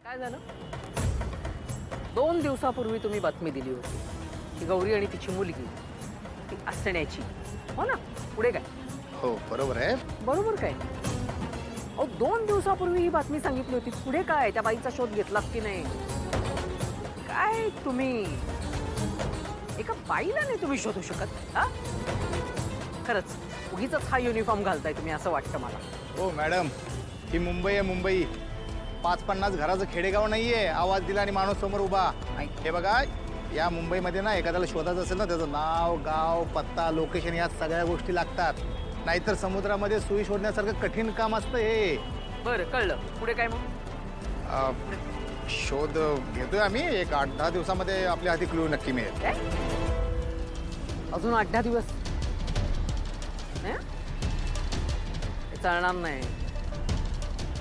काय झालं? 2 दिवसापूर्वी तुम्ही बातमी दिली होती की गौरी आणि तिची मुलगी ती असण्याची, हो ना? पुढे काय? हो बरोबर आहे. बरोबर काय? अहो 2 दिवसापूर्वी ही बातमी सांगितली होती. पुढे काय? त्या बाईचा शोध घेतलात की नाही? काय तुम्ही एका बाईला नाही तुम्ही शोधू शकत? हा? खरंच उगीच हा युनिफॉर्म घालताय तुम्ही असं वाटतं मला. हो मॅडम, ही मुंबई आहे मुंबई. 50-50 घराचं खेडेगाव नाहीये. आवाज दिला आणि माणूस समोर उभा. हे बघा, या मुंबईमध्ये ना एखाद्याला शोधायचं असेल ना त्याचं नाव, गाव, पत्ता, लोकेशन या सगळ्या गोष्टी लागतात. नाहीतर समुद्रामध्ये सुई शोधण्यासारखं कठीण काम असतं हे. बरं कळलं. पुढे काय मग? शोध घेतोय आम्ही. एक 8-10 दिवसामध्ये आपल्या हाती क्लू नक्की मिळेल. काय? अजून 8-10 दिवस? हे चालणार नाही.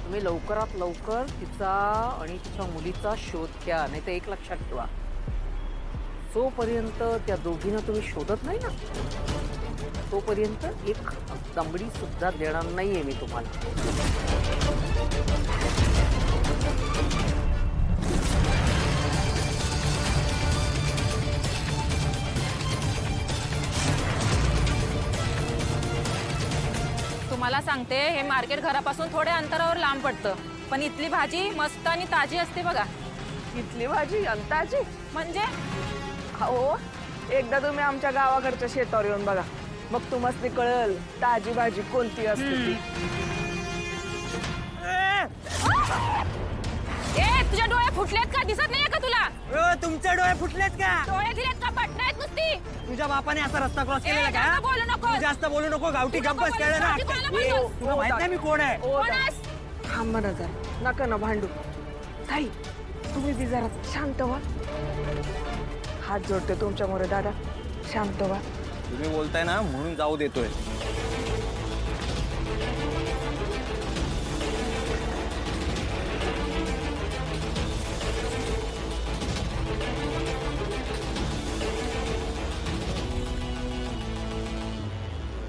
तुम्ही लवकरात लवकर तिचा आणि तिच्या मुलीचा शोध घ्या. नाही तर एक लक्षात ठेवा, जोपर्यंत त्या दोघींना तुम्ही शोधत नाही ना तोपर्यंत एक दमडी सुद्धा देणार नाहीये मी तुम्हाला. तुम्हाला सांगते, हे मार्केट घरापासून थोड्या अंतरावर लांब पडतं, पण इथली भाजी मस्त आणि ताजी असते बघा. इथली भाजी अंताजी म्हणजे हो, एकदा तुम्ही आमच्या गावाकडच्या शेतावर येऊन बघा, मग तुम्हाला कळेल ताजी भाजी कोणती असते ती. ए, तुझ्या डोळे फुटलेत का? दिसत नाहीये का तुला? तुमचे डोळे फुटलेत का? डोळे दिलेत का? पटनायत नुसती. तुझ्या बापाने असा रस्ता क्रॉस केलेला का? जास्त बोलू नको. तू जास्त बोलू नको. गावठी गप्पच केलं ना. तुला माहित नाही मी कोण आहे? कोण आहेस? थांबा ना जरा, नका ना भांडू. ताई, तुम्ही बी जरा शांत व्हा. हात जोडते तुमच्या मोरे दादा, शांत व्हा. तुम्ही बोलताय ना म्हणून जाऊ देतोय.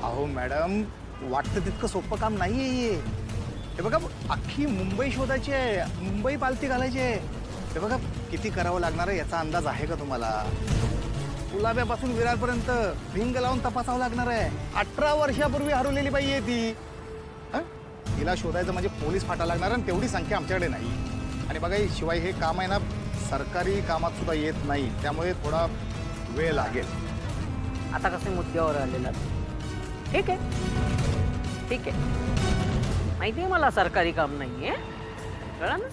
अहो मॅडम, वाटतं तितकं सोपं काम नाहीये हे. हे बघा, अख्खी मुंबई शोधायची आहे, मुंबई पालथी घालायची आहे. हे बघा किती करावं लागणार आहे याचा अंदाज आहे का तुम्हाला? गुलाब्यापासून विरारपर्यंत भिंग लावून तपासावं लागणार आहे. 18 वर्षापूर्वी हरवलेली बाई आहे ती. तिला शोधायचं म्हणजे पोलीस फाटा लागणार आणि तेवढी संख्या आमच्याकडे नाही. आणि बघा, शिवाय हे काम आहे ना सरकारी कामात सुद्धा येत नाही, त्यामुळे थोडा वेळ लागेल. आता कसे मुद्द्यावर आलेला? ठीक आहे, ठीक आहे. माहिती आहे मला सरकारी काम नाहीये, कळलं ना?